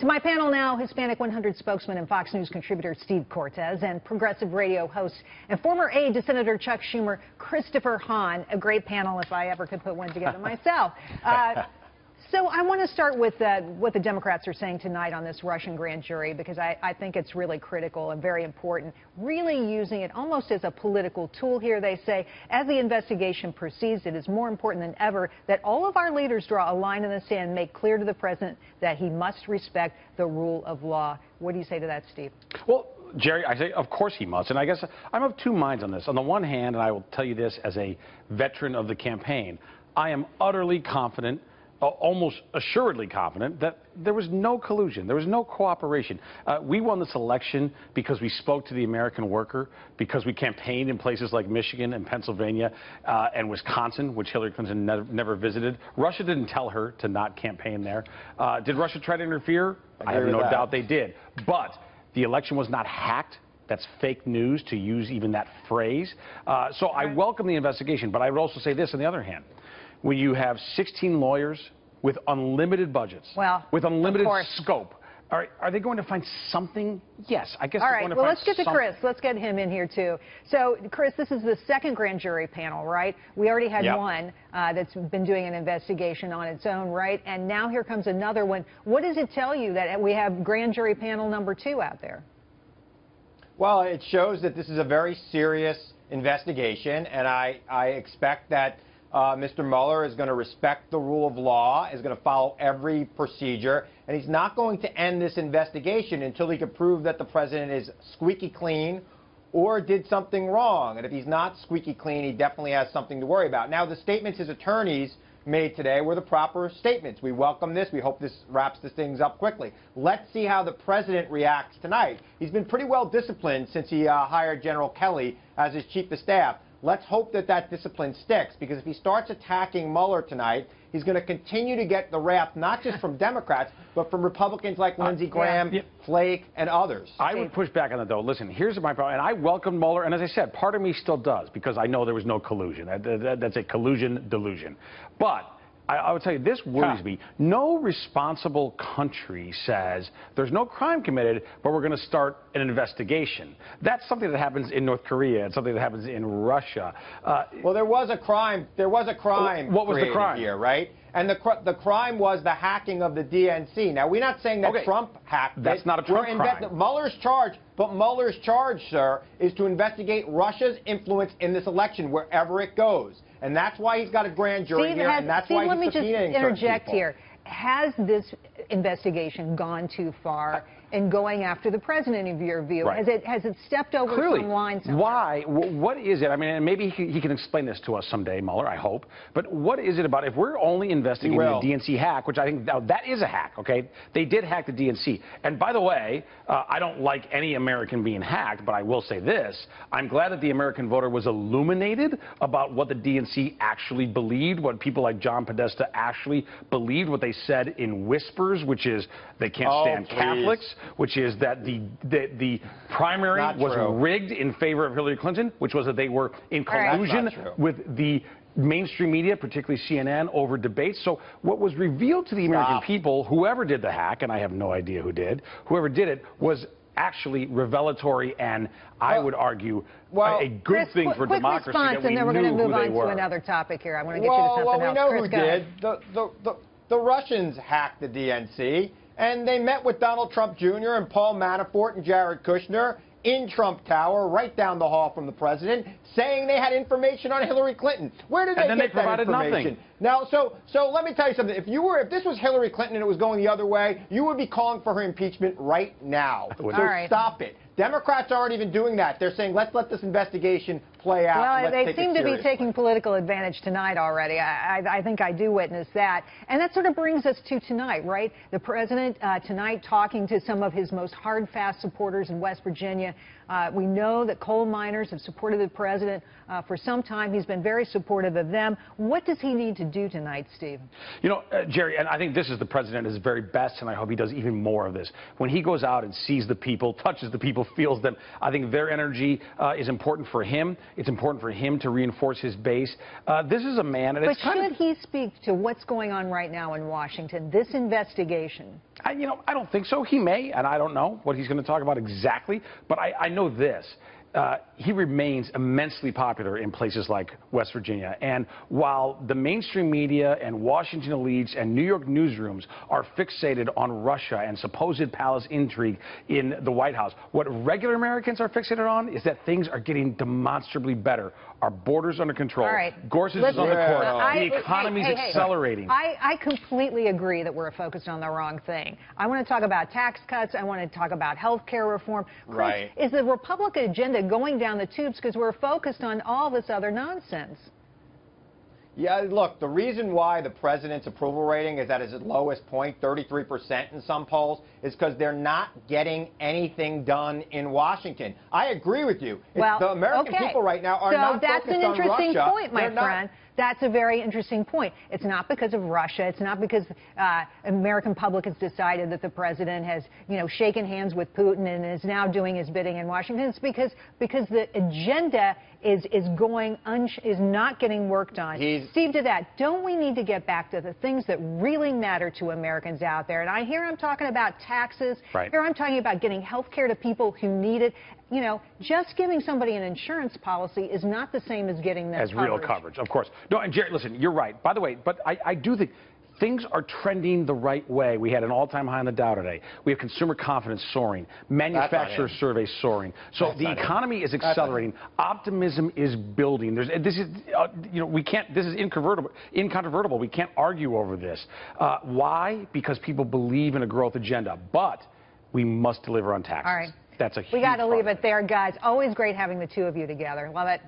To my panel now, Hispanic 100 spokesman and Fox News contributor Steve Cortes and progressive radio host and former aide to Senator Chuck Schumer, Christopher Hahn. A great panel if I ever could put one together myself. So I want to start with what the Democrats are saying tonight on this Russian grand jury, because I think it's really critical and very important, really using it almost as a political tool here. They say, as the investigation proceeds, it is more important than ever that all of our leaders draw a line in the sand and make clear to the president that he must respect the rule of law. What do you say to that, Steve? Well, Jerry, I say, of course he must. And I guess I'm of two minds on this. On the one hand, and I will tell you this as a veteran of the campaign, I am utterly confident, almost assuredly confident, that there was no collusion, there was no cooperation. We won this election because we spoke to the American worker, because we campaigned in places like Michigan and Pennsylvania and Wisconsin, which Hillary Clinton never visited. Russia didn't tell her to not campaign there. Did Russia try to interfere? I have no doubt they did. But the election was not hacked. That's fake news, to use even that phrase. So I welcome the investigation, but I would also say this on the other hand. When you have 16 lawyers with unlimited budgets, with unlimited scope, are they going to find something? Yes, I guess they're going to find something. All right, well, let's get to Chris. Let's get him in here, too. So, Chris, this is the second grand jury panel, right? We already had one that's been doing an investigation on its own, right? And now here comes another one. What does it tell you that we have grand jury panel number 2 out there? Well, it shows that this is a very serious investigation, and I expect that Mr. Mueller is going to respect the rule of law, is going to follow every procedure, and he's not going to end this investigation until he can prove that the president is squeaky clean or did something wrong. And if he's not squeaky clean, he definitely has something to worry about. Now, the statements his attorneys made today were the proper statements. We welcome this. We hope this wraps these things up quickly. Let's see how the president reacts tonight. He's been pretty well disciplined since he hired General Kelly as his chief of staff. Let's hope that that discipline sticks, because if he starts attacking Mueller tonight, he's going to continue to get the wrath not just from Democrats, but from Republicans like Lindsey Graham, Flake, and others. I would push back on that, though. Listen, here's my problem. And I welcome Mueller, and as I said, part of me still does, because I know there was no collusion. That's a collusion delusion. But I would tell you, this worries me. No responsible country says there's no crime committed, but we're going to start an investigation. That's something that happens in North Korea. It's something that happens in Russia. Well, there was a crime. There was a crime. What was the crime here, right? And the crime was the hacking of the DNC. Now, we're not saying that Trump hacked it. That's not a Trump crime. Mueller's charge, but Mueller's charge, sir, is to investigate Russia's influence in this election wherever it goes. And that's why he's got a grand jury here, and that's why he's subpoenaing certain people. Let me just interject here. Has this investigation gone too far in going after the president, in your view? Has it stepped over some lines? Why? What is it? I mean, and maybe he can explain this to us someday, Mueller, I hope. But what is it about? If we're only investigating the DNC hack, which I think that is a hack, okay? They did hack the DNC. And by the way, I don't like any American being hacked, but I will say this. I'm glad that the American voter was illuminated about what the DNC actually believed, what people like John Podesta actually believed, what they said in whispers, which is they can't stand Catholics, which is that the primary was rigged in favor of Hillary Clinton, which was that they were in collusion with the mainstream media, particularly CNN, over debates. So what was revealed to the American people, whoever did the hack, and I have no idea who did, whoever did it was actually revelatory and, I would argue, a good thing for democracy. Quick response, and then we're going to move on to another topic here. I want to get you to something else. Well, we know who did. The Russians hacked the DNC, and they met with Donald Trump Jr. and Paul Manafort and Jared Kushner in Trump Tower, right down the hall from the president, saying they had information on Hillary Clinton. Where did they get that information? Now, so let me tell you something. If this was Hillary Clinton and it was going the other way, you would be calling for her impeachment right now. So stop it. Democrats aren't even doing that. They're saying, let's let this investigation play out. Well, they seem to be taking political advantage tonight already. I think I do witness that. And that sort of brings us to tonight, right? The president tonight talking to some of his most hard-fast supporters in West Virginia. We know that coal miners have supported the president for some time. He's been very supportive of them. What does he need to do tonight, Steve? You know, Jerry, and I think this is the president at his very best, and I hope he does even more of this. When he goes out and sees the people, touches the people, feels them, I think their energy is important for him. It's important for him to reinforce his base. This is a man, and but should he speak to what's going on right now in Washington, this investigation? I don't think so. He may, and I don't know what he's going to talk about exactly, but I know this. He remains immensely popular in places like West Virginia. And while the mainstream media and Washington elites and New York newsrooms are fixated on Russia and supposed palace intrigue in the White House, what regular Americans are fixated on is that things are getting demonstrably better. Our borders under control. All right. Gorsuch is on the court. The economy is accelerating. I completely agree that we're focused on the wrong thing. I want to talk about tax cuts. I want to talk about health care reform. Chris, right. Is the Republican agenda going down the tubes because we're focused on all this other nonsense? Yeah, look, the reason why the president's approval rating is at its lowest point, 33% in some polls, is because they're not getting anything done in Washington. I agree with you. Well, the American people right now are not focused on Russia. So that's an interesting point, my friend. That's a very interesting point. It's not because of Russia. It's not because American public has decided that the president has, shaken hands with Putin and is now doing his bidding in Washington. It's because the agenda is not getting worked on. Steve, to that, don't we need to get back to the things that really matter to Americans out there? And I'm talking about taxes. Right. Here I'm talking about getting health care to people who need it. Just giving somebody an insurance policy is not the same as getting them real coverage, of course. No, and Jerry, listen, you're right. By the way, but I do think things are trending the right way. We had an all-time high in the Dow today. We have consumer confidence soaring, manufacturer surveys soaring. So the economy is accelerating. Optimism is building. This is incontrovertible. We can't argue over this. Why? Because people believe in a growth agenda. But we must deliver on taxes. All right. That's a huge We got to leave part it there, guys. Always great having the two of you together. Love it.